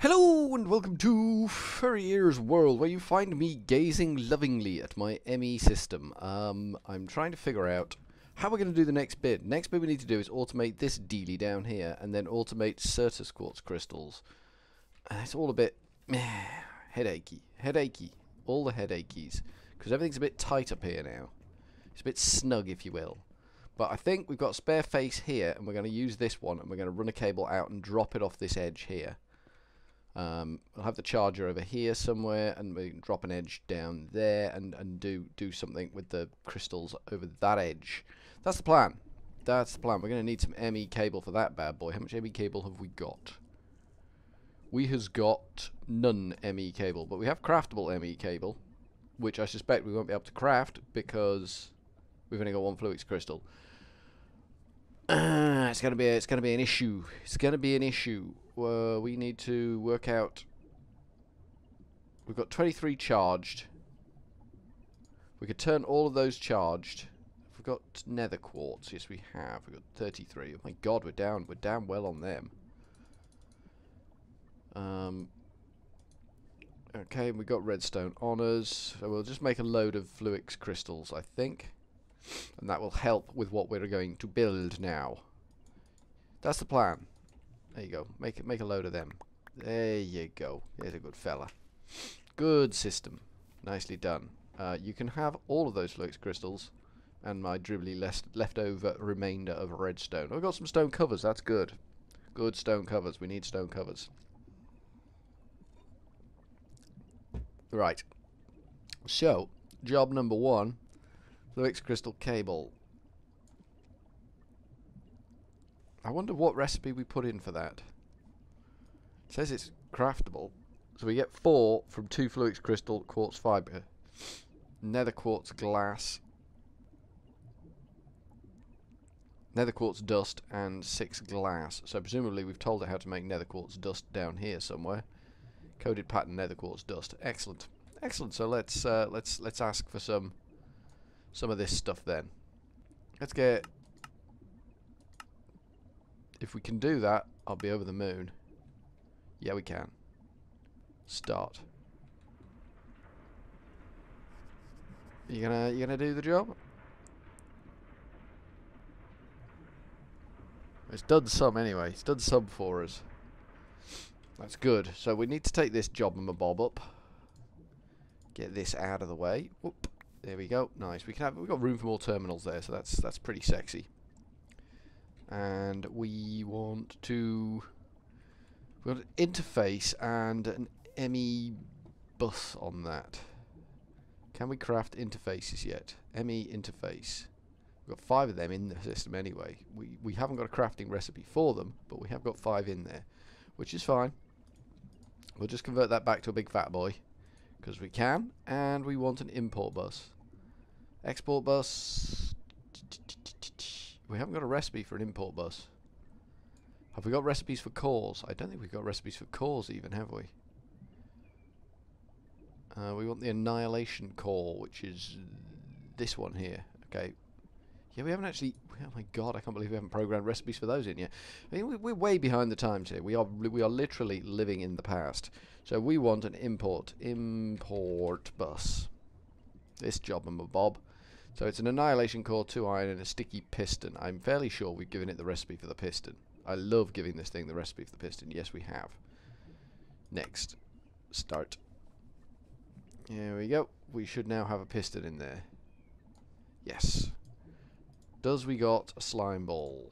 Hello and welcome to Furry Ears World, where you find me gazing lovingly at my ME system. I'm trying to figure out how we're going to do the next bit. Next bit we need to do is automate this dealie down here, and then automate Certus quartz crystals. And it's all a bit headachy, all the headachies, because everything's a bit tight up here now. It's a bit snug, if you will. But I think we've got a spare face here, and we're going to use this one, and we're going to run a cable out and drop it off this edge here. We'll have the charger over here somewhere, and we can drop an edge down there and do something with the crystals over that edge. That's the plan. That's the plan. We're going to need some ME cable for that bad boy. How much ME cable have we got? We has got none ME cable, but we have craftable ME cable, which I suspect we won't be able to craft because we've only got one Fluix crystal. It's gonna be an issue. It's gonna be an issue. We need to work out. We've got 23 charged. We could turn all of those charged. We've got nether quartz. Yes, we have. We've got 33. Oh my God, we're down. We're down well on them. Okay, we got redstone on us. So we'll just make a load of Fluix crystals, I think. And that will help with what we're going to build now. That's the plan. There you go. Make a load of them. There you go. There's a good fella. Good system. Nicely done. You can have all of those Fluix crystals and my dribbly leftover remainder of redstone. I've got some stone covers. That's good. Good stone covers. We need stone covers. Right. So, job number one. Fluix crystal cable. I wonder what recipe we put in for that. It says it's craftable. So we get 4 from 2 Fluix crystal quartz fibre. Nether quartz glass. Nether quartz dust and 6 glass. So presumably we've told it how to make nether quartz dust down here somewhere. Coded pattern nether quartz dust. Excellent. Excellent. So let's ask for some of this stuff then. Let's get... If we can do that, I'll be over the moon. Yeah, we can. Start. You gonna do the job? It's done some anyway. It's done some for us. That's good. So we need to take this job and bob up. Get this out of the way. Whoop. There we go. Nice. We've got room for more terminals there, so that's pretty sexy. And we want to an interface and an ME bus on that. Can we craft interfaces yet? ME interface. We've got 5 of them in the system anyway. We haven't got a crafting recipe for them, but we have got 5 in there, which is fine. We'll just convert that back to a big fat boy. Because we can, and we want an import bus. Export bus. We haven't got a recipe for an import bus. Have we got recipes for cores? I don't think we've got recipes for cores even, have we? We want the annihilation core, which is this one here. Okay. Yeah, we haven't actually... Oh my God, I can't believe we haven't programmed recipes for those in yet. I mean, we're way behind the times here. We are literally living in the past. So we want an import bus. This job and bob. So it's an annihilation core, 2 iron, and a sticky piston. I'm fairly sure we've given it the recipe for the piston. I love giving this thing the recipe for the piston. Yes, we have. Next. Start. Here we go. We should now have a piston in there. Yes. Does we got a slime ball?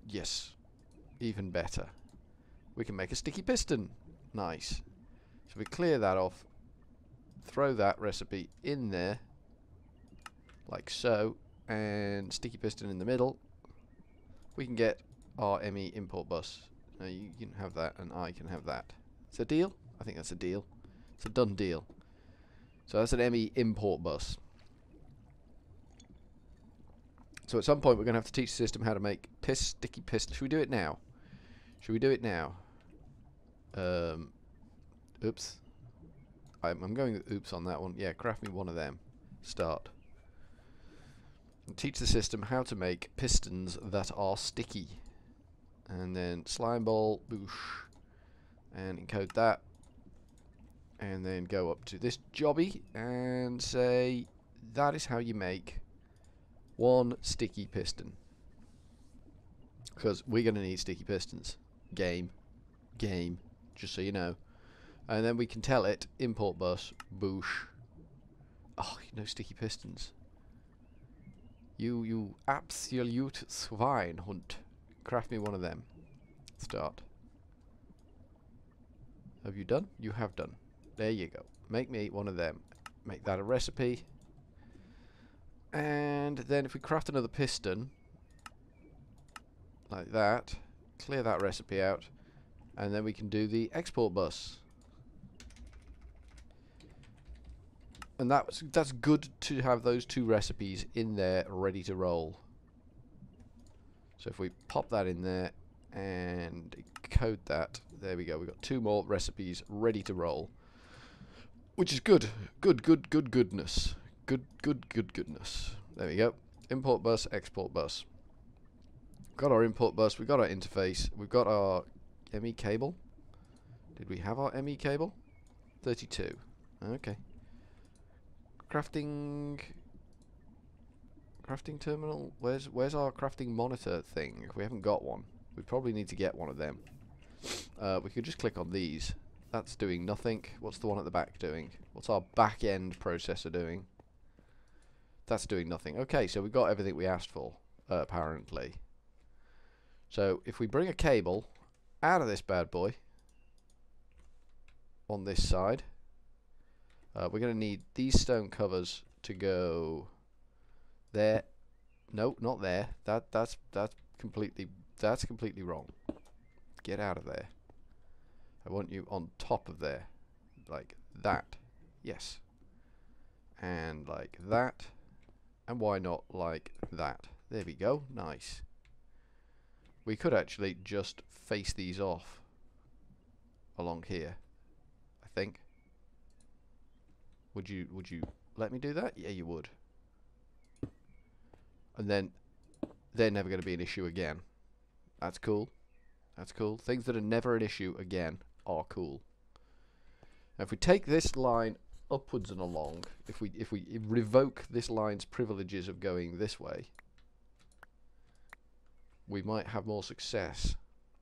Yes. Even better. We can make a sticky piston. Nice. So we clear that off. Throw that recipe in there. Like so. And sticky piston in the middle. We can get our ME import bus. Now you can have that and I can have that. It's a deal? I think that's a deal. It's a done deal. So that's an ME import bus. So at some point we're going to have to teach the system how to make sticky piston. Should we do it now? Should we do it now? Oops. I'm going with oops on that one. Yeah, craft me one of them. Start. And teach the system how to make pistons that are sticky. And then slime ball, boosh. and encode that, and then go up to this jobby and say that is how you make one sticky piston, because we're going to need sticky pistons. Game, just so you know. And then we can tell it import bus boosh. Oh, no sticky pistons. You absolute Schweinhund. Craft me one of them. Start. Have you done? You have done. There you go. Make me one of them. Make that a recipe. And then if we craft another piston, like that, clear that recipe out, and then we can do the export bus. And that's good to have those two recipes in there ready to roll. So if we pop that in there and code that, there we go. We've got two more recipes ready to roll, which is good. Goodness. Goodness. There we go. Import bus, export bus. Got our import bus. We've got our interface. We've got our ME cable. Did we have our ME cable? 32. Okay. Crafting terminal. Where's our crafting monitor thing? We haven't got one. We probably need to get one of them. We could just click on these. That's doing nothing. What's the one at the back doing? What's our back end processor doing? That's doing nothing. Okay, so we got everything we asked for, apparently. So if we bring a cable out of this bad boy on this side, we're going to need these stone covers to go there. No, not there. That's completely wrong. Get out of there. I want you on top of there, like that. Yes. And like that. And why not like that? There we go. Nice. We could actually just face these off along here, I think. Would you let me do that? Yeah, you would. And then they're never going to be an issue again. That's cool. That's cool. Things that are never an issue again are cool. Now if we take this line upwards and along, if we revoke this line's privileges of going this way, we might have more success.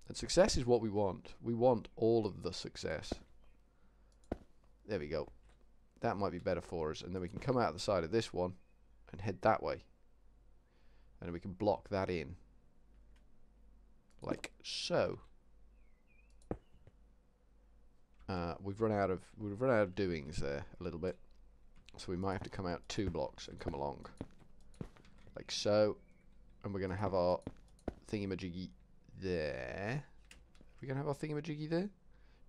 And success is what we want. We want all of the success. There we go. That might be better for us. And then we can come out the side of this one and head that way. And then we can block that in. Like so. We've run out of doings there a little bit. So we might have to come out 2 blocks and come along. Like so. And we're going to have our thingamajiggy there. We're going to have our thingamajiggy there.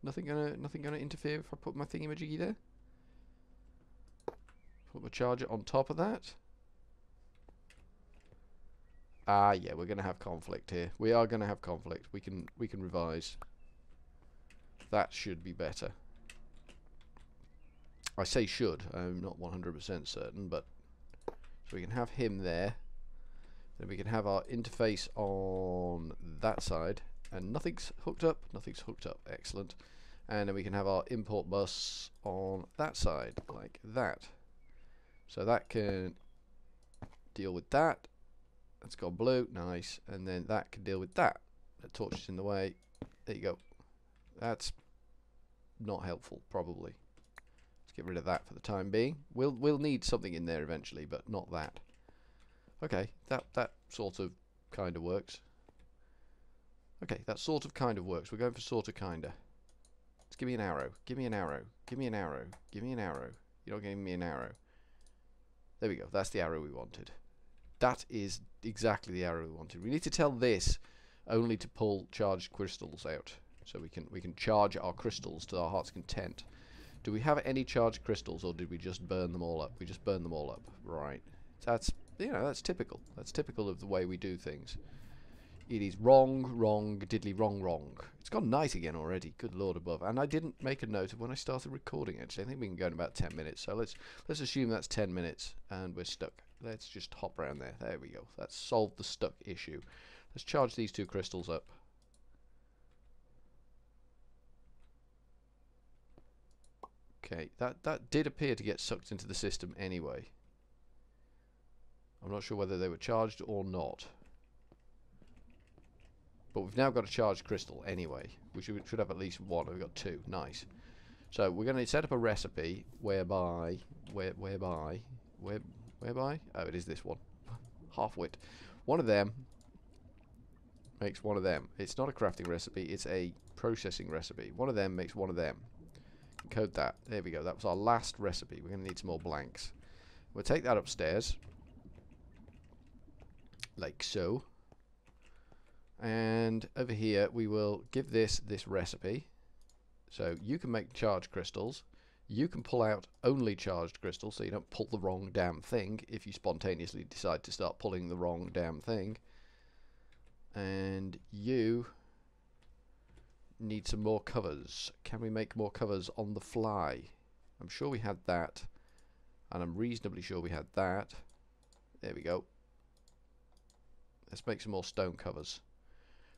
Nothing gonna interfere if I put my thingamajiggy there. Put my charger on top of that. Ah, yeah, we're gonna have conflict here. We are gonna have conflict. We can revise. That should be better. I say should. I'm not 100% certain, but so we can have him there. Then we can have our interface on that side, and nothing's hooked up. Nothing's hooked up. Excellent. And then we can have our import bus on that side, like that. So that can deal with that. That's gone blue, nice. And then that can deal with that. The torch is in the way. There you go. That's not helpful, probably. Let's get rid of that for the time being. We'll need something in there eventually, but not that. Okay, that sort of kind of works. Okay, that sort of kind of works. We're going for sort of kinda. Let's give me an arrow. Give me an arrow. Give me an arrow. Give me an arrow. You're not giving me an arrow. There we go. That's the arrow we wanted. That is exactly the arrow we wanted. We need to tell this only to pull charged crystals out, so we can charge our crystals to our heart's content. Do we have any charged crystals, or did we just burn them all up? We just burned them all up, right? That's that's typical. That's typical of the way we do things. It is wrong, diddly wrong. It's gone night again already. Good Lord above. And I didn't make a note of when I started recording. Actually, I think we can go in about 10 minutes. So let's assume that's 10 minutes, and we're stuck. Let's just hop around there. There we go. That's solved the stuck issue. Let's charge these 2 crystals up. Okay, that did appear to get sucked into the system anyway. I'm not sure whether they were charged or not. But we've now got a charged crystal anyway. We should have at least one. We've got two. Nice. So we're going to set up a recipe whereby... Whereby? Oh, it is this one. Half-wit. One of them makes one of them. It's not a crafting recipe. It's a processing recipe. One of them makes one of them. Code that. There we go. That was our last recipe. We're going to need some more blanks. We'll take that upstairs. Like so. And over here we will give this recipe. So you can make charged crystals. You can pull out only charged crystals, so you don't pull the wrong damn thing if you spontaneously decide to start pulling the wrong damn thing. And you need some more covers. Can we make more covers on the fly? I'm sure we had that, and I'm reasonably sure we had that. There we go. Let's make some more stone covers.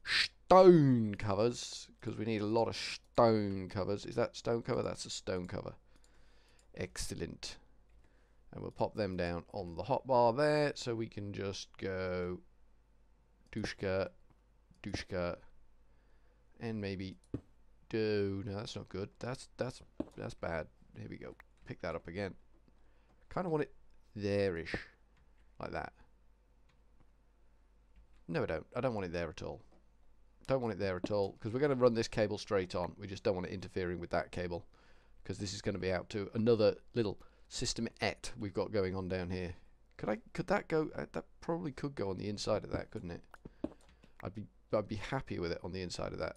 Stone covers, because we need a lot of stone covers. Is that stone cover? That's a stone cover. Excellent. And we'll pop them down on the hotbar there, so we can just go douchka, douchka, and maybe do. No, that's not good. That's bad. Here we go. Pick that up again. Kind of want it there-ish, like that. No, I don't. I don't want it there at all. Don't want it there at all, because we're going to run this cable straight on. We just don't want it interfering with that cable, because this is going to be out to another little systemette we've got going on down here. Could that go? That probably could go on the inside of that, couldn't it? I'd be happy with it on the inside of that.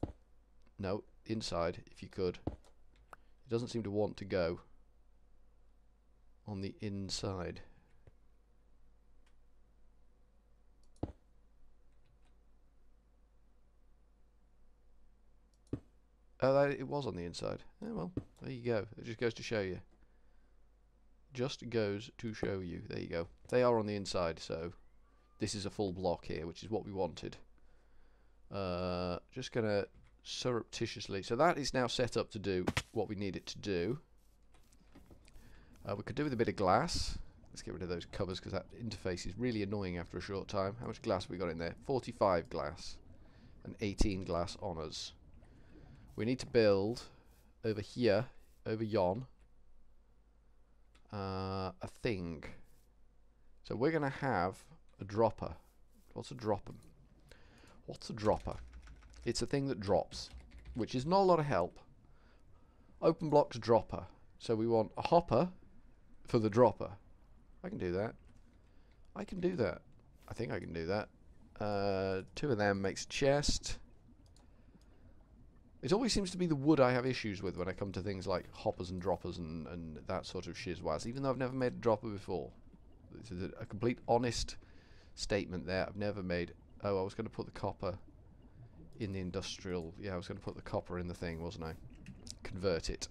No, inside if you could. It doesn't seem to want to go on the inside. Oh, it was on the inside. Oh, well, there you go. It just goes to show you. Just goes to show you. There you go. They are on the inside, so this is a full block here, which is what we wanted. Just going to surreptitiously... So that is now set up to do what we need it to do. We could do with a bit of glass. Let's get rid of those covers, because that interface is really annoying after a short time. How much glass have we got in there? 45 glass. And 18 glass on us. We need to build over here, over yon, a thing. So we're going to have a dropper. What's a dropper? What's a dropper? It's a thing that drops, which is not a lot of help. Open blocks dropper. So we want a hopper for the dropper. I can do that. I can do that. I think I can do that. Two of them makes a chest. It always seems to be the wood I have issues with when I come to things like hoppers and droppers and that sort of shizwaz, even though I've never made a dropper before. This is a complete honest statement there. I've never made... Oh, I was going to put the copper in the industrial... Yeah, I was going to put the copper in the thing, wasn't I? Convert it.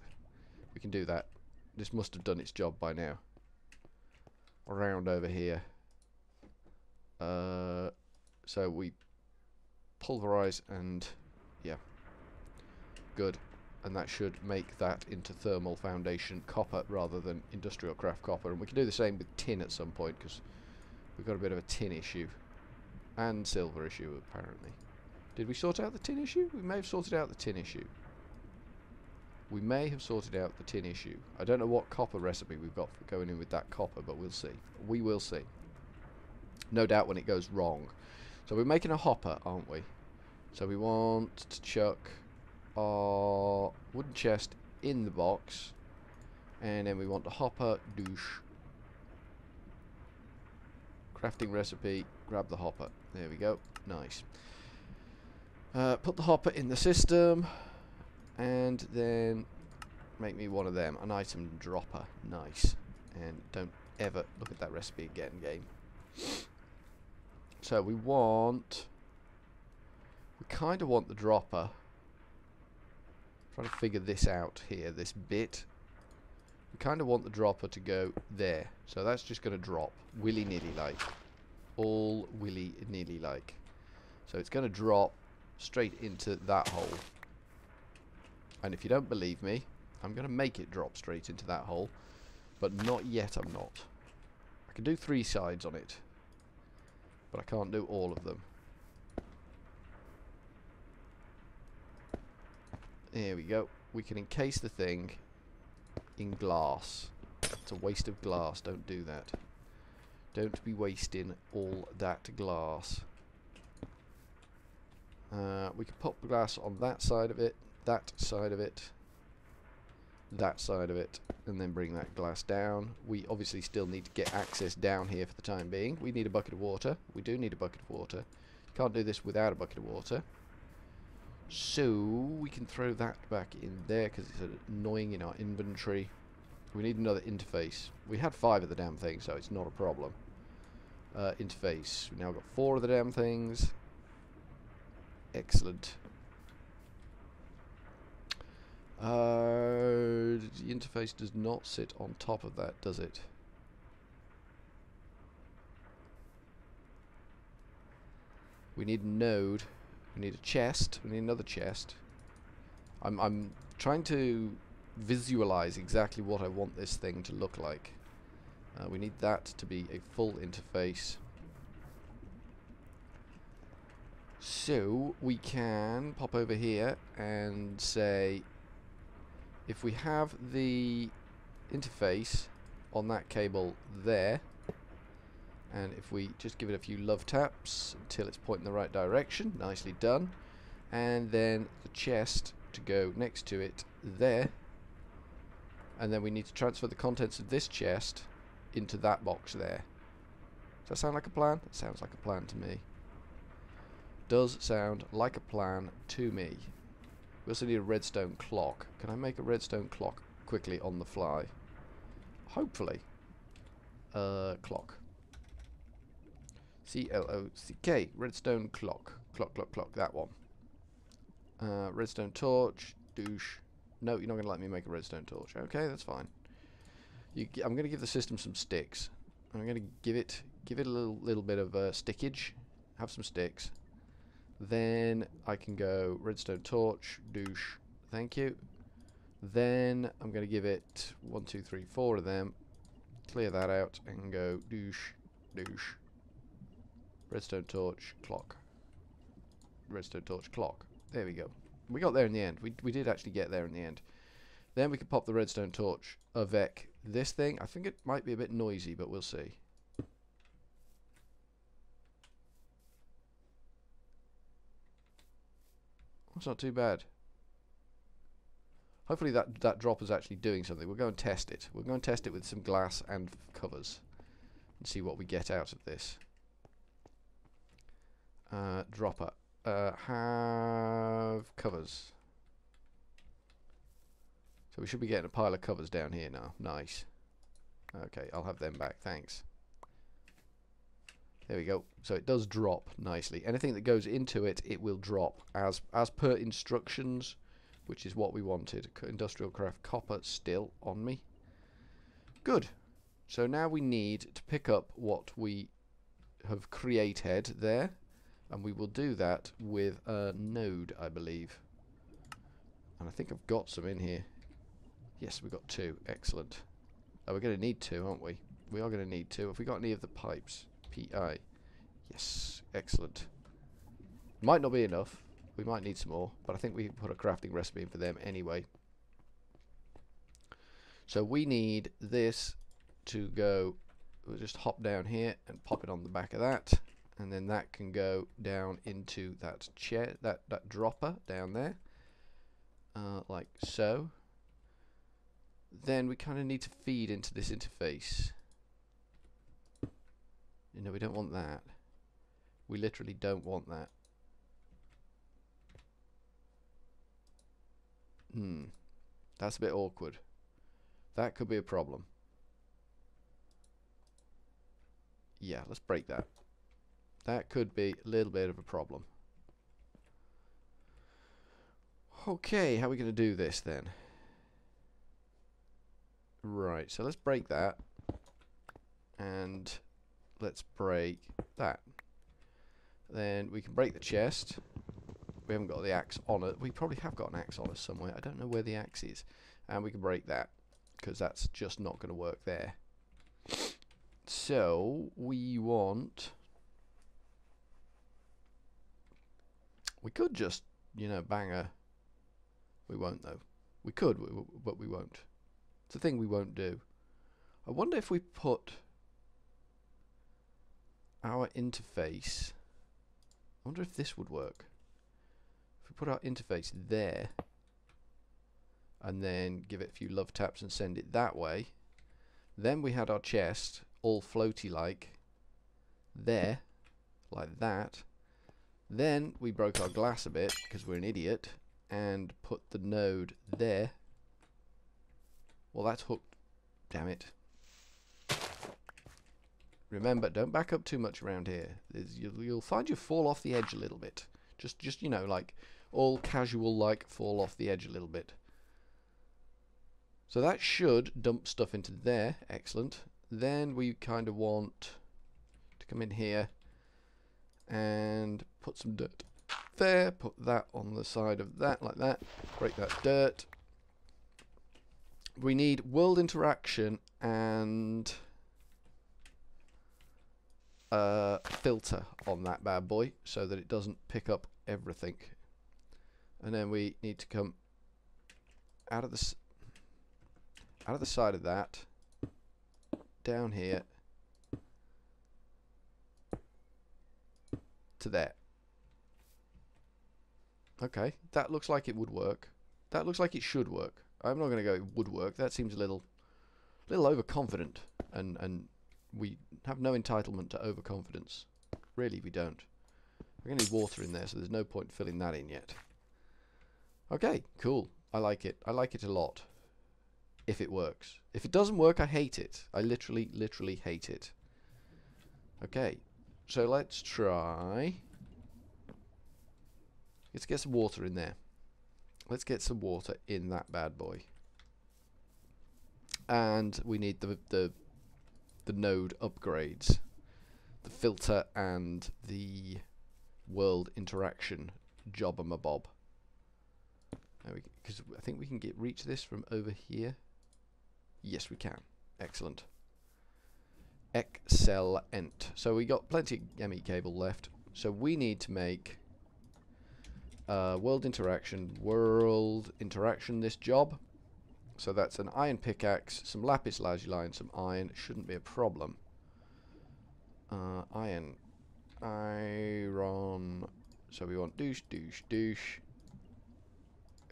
We can do that. This must have done its job by now. Around over here. So we pulverize and... Yeah. Good, and that should make that into thermal foundation copper rather than industrial craft copper. And we can do the same with tin at some point, because we've got a bit of a tin issue and silver issue apparently. Did we sort out the tin issue? We may have sorted out the tin issue. We may have sorted out the tin issue. I don't know what copper recipe we've got for going in with that copper, but we'll see. We will see. No doubt when it goes wrong. So we're making a hopper, aren't we? So we want to chuck our wooden chest in the box, and then we want the hopper douche. Crafting recipe, grab the hopper. There we go. Nice. Put the hopper in the system, and then make me one of them, an item dropper. Nice. And don't ever look at that recipe again, game. So we kind of want the dropper. Trying to figure this out here, this bit. We kind of want the dropper to go there. So that's just going to drop willy-nilly like. All willy-nilly like. So it's going to drop straight into that hole. And if you don't believe me, I'm going to make it drop straight into that hole, but not yet I'm not. I can do 3 sides on it, but I can't do all of them. There we go. We can encase the thing in glass. It's a waste of glass. Don't do that. Don't be wasting all that glass. We can pop glass on that side of it, that side of it, that side of it, and then bring that glass down. We obviously still need to get access down here for the time being. We need a bucket of water. We do need a bucket of water. Can't do this without a bucket of water. So we can throw that back in there because it's annoying in our inventory. We need another interface. We had 5 of the damn things, so it's not a problem. Interface. We've now got 4 of the damn things. Excellent. The interface does not sit on top of that, does it? We need a node. We need a chest. We need another chest. I'm trying to visualize exactly what I want this thing to look like. We need that to be a full interface. So we can pop over here and say, if we have the interface on that cable there, and if we just give it a few love taps until it's pointing the right direction, nicely done, and then the chest to go next to it there, and then we need to transfer the contents of this chest into that box there. Does that sound like a plan? That sounds like a plan to me. Does sound like a plan to me. We also need a redstone clock. Can I make a redstone clock quickly on the fly? Hopefully. Clock. C-L-O-C-K. Redstone clock. Clock, clock, clock. That one. Redstone torch. Douche. No, you're not going to let me make a redstone torch. Okay, that's fine. I'm going to give the system some sticks. I'm going to give it a little bit of stickage. Have some sticks. Then I can go redstone torch, douche, thank you. Then I'm going to give it 1, 2, 3, 4 of them. Clear that out and go douche, douche. Redstone torch, clock. Redstone torch, clock. There we go. We got there in the end. We did actually get there in the end. Then we can pop the redstone torch avec this thing. I think it might be a bit noisy, but we'll see. That's not too bad. Hopefully that drop is actually doing something. We'll go and test it. We'll go and test it with some glass and covers and see what we get out of this. Dropper. Have covers. So we should be getting a pile of covers down here now. Nice. Okay, I'll have them back. Thanks. There we go. So it does drop nicely. Anything that goes into it, it will drop as per instructions, which is what we wanted. Industrial craft copper still on me. Good. So now we need to pick up what we have created there, and we will do that with a node, I believe. And I think I've got some in here. Yes, we've got 2. Excellent. Oh, we're going to need 2, aren't we? We are going to need 2. Have we got any of the pipes? PI. Yes, excellent. Might not be enough. We might need some more, but I think we can put a crafting recipe in for them anyway. So we need this to go. We'll just hop down here and pop it on the back of that, and then that can go down into that chair, that dropper down there, like so. Then we kind of need to feed into this interface. You know, we don't want that. We literally don't want that. That's a bit awkward. That could be a problem. Yeah, let's break that. That could be a little bit of a problem. Okay, how are we going to do this then? Right, so let's break that. And let's break that. Then we can break the chest. We haven't got the axe on it. We probably have got an axe on us somewhere. I don't know where the axe is. And we can break that, because that's just not going to work there. So, we want... We could just, you know, bang a... We won't, though. We could, but we won't. It's a thing we won't do. I wonder if we put our interface... I wonder if this would work. If we put our interface there, and then give it a few love taps and send it that way, then we had our chest all floaty like there, like that. Then we broke our glass a bit because we're an idiot and put the node there. Well, that's hooked. Damn it. Remember, don't back up too much around here. You'll find you fall off the edge a little bit. Just you know, like all casual, like fall off the edge a little bit. So that should dump stuff into there. Excellent. Then we kind of want to come in here and put some dirt there. Put that on the side of that, like that. Break that dirt. We need world interaction and filter on that bad boy so that it doesn't pick up everything. And then we need to come out of the side of that down here to there. Okay, that looks like it would work. That looks like it should work. I'm not going to go it would work. That seems a little overconfident, and we have no entitlement to overconfidence. Really, we don't. We're going to need water in there, so there's no point filling that in yet. Okay, cool. I like it. I like it a lot. If it works. If it doesn't work, I hate it. I literally hate it. Okay, so let's try. Let's get some water in there. Let's get some water in that bad boy. And we need the node upgrades, the filter and the world interaction jobber-mabob. Because I think we can reach this from over here. Yes, we can. Excellent. Excellent. So we got plenty of ME cable left. So we need to make world interaction this job. So that's an iron pickaxe, some lapis lazuli, and some iron. Shouldn't be a problem. Iron. So we want douche.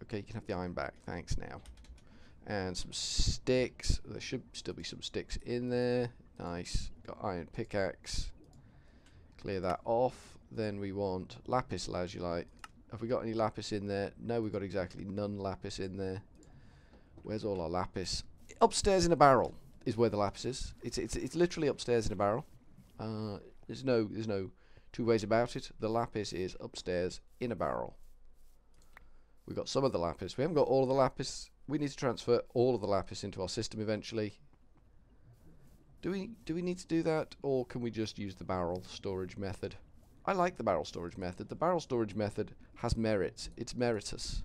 Okay, you can have the iron back. Thanks now. And some sticks. There should still be some sticks in there. Nice. Got iron pickaxe. Clear that off. Then we want lapis lazuli. Have we got any lapis in there? No, we've got exactly none lapis in there. Where's all our lapis? Upstairs in a barrel is where the lapis is. It's literally upstairs in a barrel. There's no two ways about it. The lapis is upstairs in a barrel. We've got some of the lapis. We haven't got all of the lapis. We need to transfer all of the lapis into our system eventually. Do we need to do that, or can we just use the barrel storage method? I like the barrel storage method. The barrel storage method has merits. It's meritus.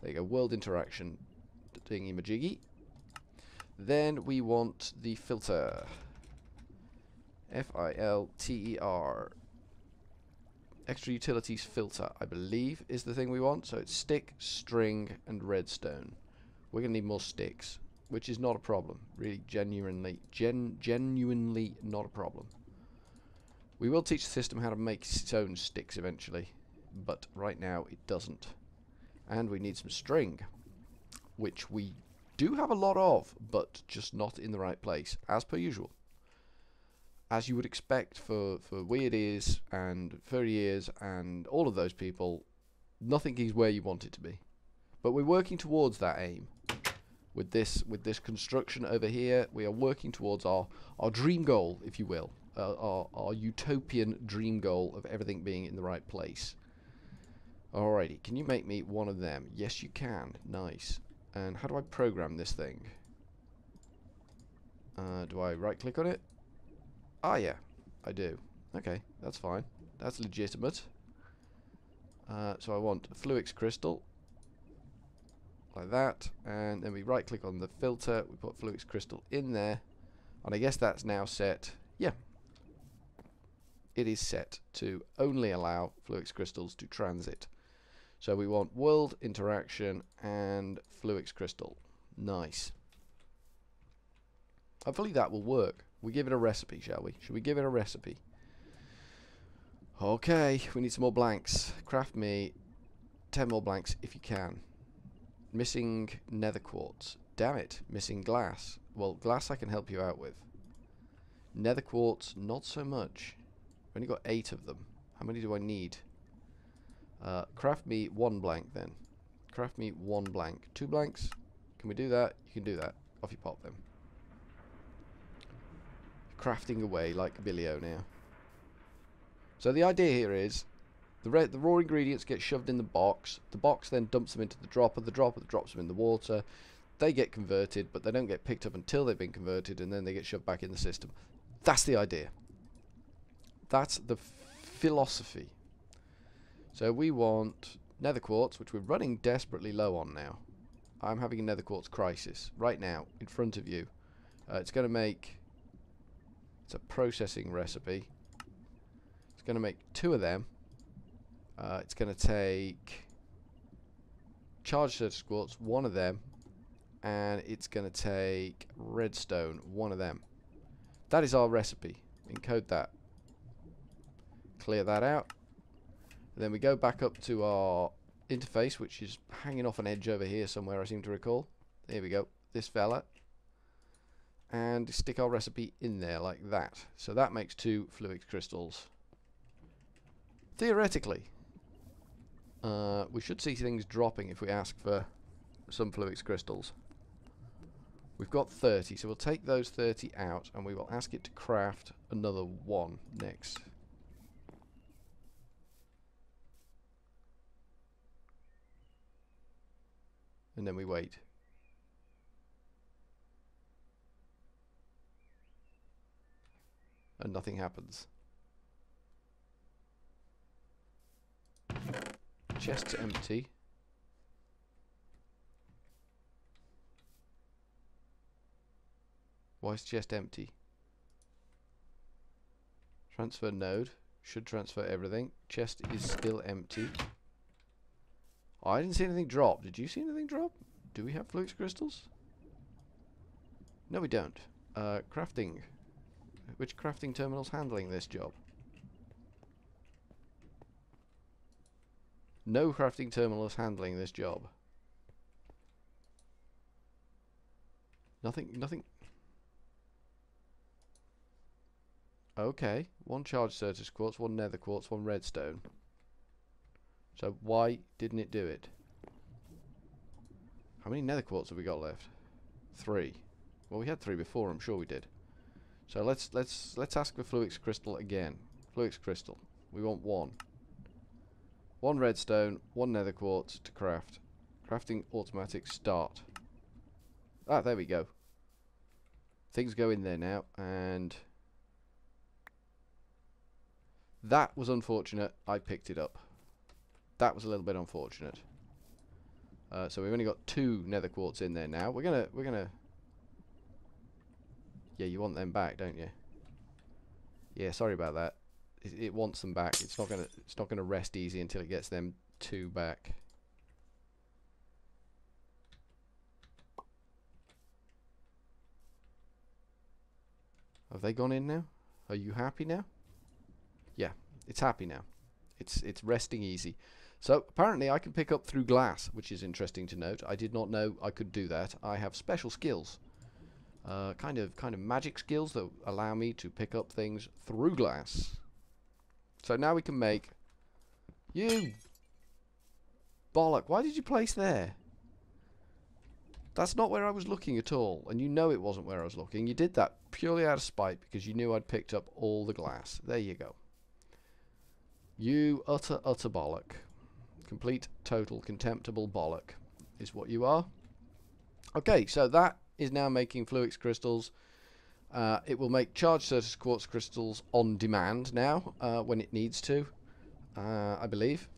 There you go. World interaction. Dingy-majiggy. Then we want the filter. Filter. Extra utilities filter, I believe, is the thing we want. So it's stick, string, and redstone. We're going to need more sticks, which is not a problem. Really, genuinely not a problem. We will teach the system how to make its own sticks eventually, but right now it doesn't. And we need some string, which we do have a lot of, but just not in the right place, as per usual. As you would expect for weird ears and furry ears and all of those people, nothing is where you want it to be. But we're working towards that aim. With this construction over here, we are working towards our dream goal, if you will. Our utopian dream goal of everything being in the right place. Alrighty, can you make me one of them? Yes, you can. Nice. And how do I program this thing? Do I right-click on it? Ah, yeah, I do. Okay, that's fine. That's legitimate. So I want a Fluix crystal, like that, and then we right click on the filter, we put Fluix crystal in there, and I guess that's now set. Yeah, it is set to only allow Fluix crystals to transit. So we want world interaction and Fluix crystal. Nice. Hopefully that will work. We give it a recipe, shall we? Should we give it a recipe? Okay, we need some more blanks. Craft me 10 more blanks if you can. Missing nether quartz. Damn it, missing glass. Well, glass I can help you out with. Nether quartz, not so much. I've only got 8 of them. How many do I need? Craft me 1 blank then. Craft me 1 blank. 2 blanks? Can we do that? You can do that. Off you pop them. Crafting away like Billio now. So the idea here is the raw ingredients get shoved in the box then dumps them into the dropper drops them in the water, they get converted, but they don't get picked up until they've been converted, and then they get shoved back in the system. That's the idea. That's the philosophy. So we want nether quartz, which we're running desperately low on now. I'm having a nether quartz crisis right now in front of you. It's going to make, it's a processing recipe. It's going to make 2 of them. It's going to take charged surface quartz, 1 of them, and it's going to take redstone, 1 of them. That is our recipe. Encode that. Clear that out. And then we go back up to our interface, which is hanging off an edge over here somewhere, I seem to recall. There we go. This fella. And stick our recipe in there like that. So that makes 2 Fluix crystals. Theoretically, we should see things dropping if we ask for some Fluix crystals. We've got 30, so we'll take those 30 out and we will ask it to craft another 1 next. And then we wait. And nothing happens. Chest's empty. Why is chest empty? Transfer node. Should transfer everything. Chest is still empty. Oh, I didn't see anything drop. Did you see anything drop? Do we have Fluix crystals? No, we don't. Crafting. Which crafting terminal's handling this job? No crafting terminal is handling this job. Nothing. Okay, 1 charged surface quartz, 1 nether quartz, 1 redstone. So why didn't it do it? How many nether quartz have we got left? 3. Well, we had 3 before, I'm sure we did. So let's ask for Fluix crystal again. Fluix crystal. We want 1. 1 redstone, 1 nether quartz to craft. Crafting automatic start. Ah, there we go. Things go in there now, and that was unfortunate. I picked it up. That was a little bit unfortunate. So we've only got 2 nether quartz in there now. We're gonna. Yeah, you want them back, don't you? Yeah, sorry about that. It wants them back. It's not gonna rest easy until it gets them 2 back. Have they gone in now? Are you happy now? Yeah, it's happy now. It's resting easy. So apparently I can pick up through glass, which is interesting to note. I did not know I could do that. I have special skills, kind of magic skills that allow me to pick up things through glass. So now we can make... You bollock, why did you place there? That's not where I was looking at all, and you know it wasn't where I was looking. You did that purely out of spite because you knew I'd picked up all the glass. There you go. You utter bollock. Complete, total, contemptible bollock is what you are. Okay, so that is now making Fluix crystals. It will make charged surface quartz crystals on demand now when it needs to, I believe.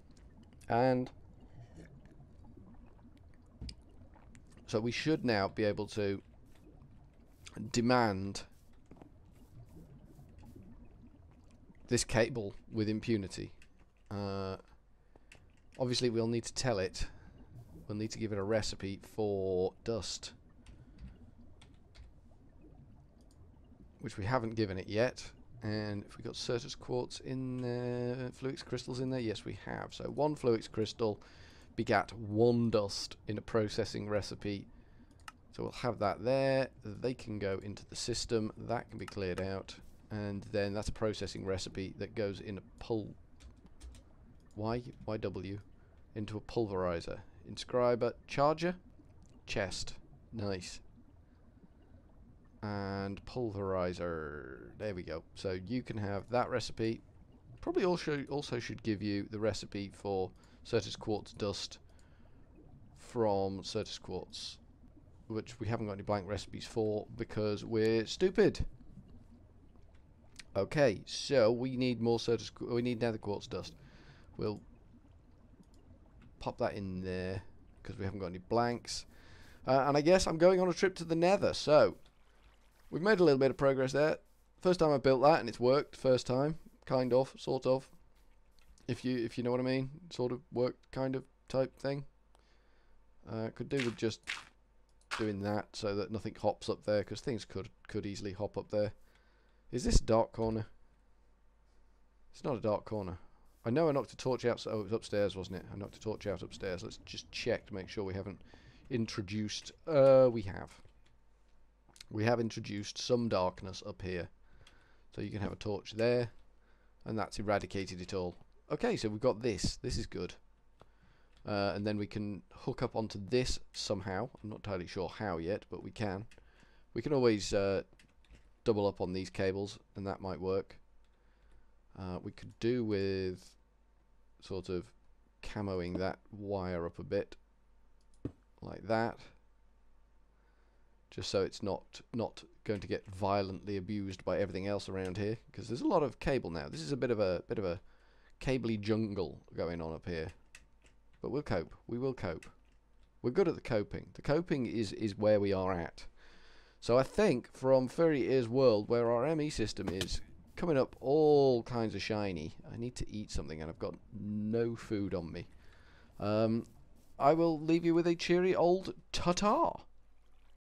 And so we should now be able to demand this cable with impunity. Obviously we'll need to tell it. We'll need to give it a recipe for dust, which we haven't given it yet. And if we got Certus quartz in there, Fluix crystals in there, yes we have. So 1 Fluix crystal begat 1 dust in a processing recipe. So we'll have that there. They can go into the system. That can be cleared out. And then that's a processing recipe that goes in a YW into a pulverizer. Inscriber, charger, chest. Nice. And pulverizer. There we go. So you can have that recipe. Probably also should give you the recipe for Certus quartz dust from Certus quartz, which we haven't got any blank recipes for because we're stupid. Okay, so we need more Certus. We need nether quartz dust. We'll pop that in there because we haven't got any blanks. And I guess I'm going on a trip to the nether. So we've made a little bit of progress there. First time I built that and it's worked. First time, kind of, sort of. If you know what I mean, sort of worked, kind of type thing. Could do with just doing that so that nothing hops up there, because things could easily hop up there. Is this a dark corner? It's not a dark corner. I know I knocked a torch out. Oh, it was upstairs, wasn't it? I knocked a torch out upstairs. Let's just check to make sure we haven't introduced. We have. We have introduced some darkness up here. So you can have a torch there, and that's eradicated it all. Okay, so we've got this. This is good. And then we can hook up onto this somehow. I'm not entirely sure how yet, but we can. We can always double up on these cables, and that might work. We could do with sort of camoing that wire up a bit, like that, just so it's not going to get violently abused by everything else around here, because there's a lot of cable now. This is a bit of a cabley jungle going on up here. But we'll cope. We will cope. We're good at the coping. The coping is where we are at. So I think from Furry Ear's world, where our ME system is coming up all kinds of shiny, I need to eat something, and I've got no food on me. I will leave you with a cheery old ta-ta.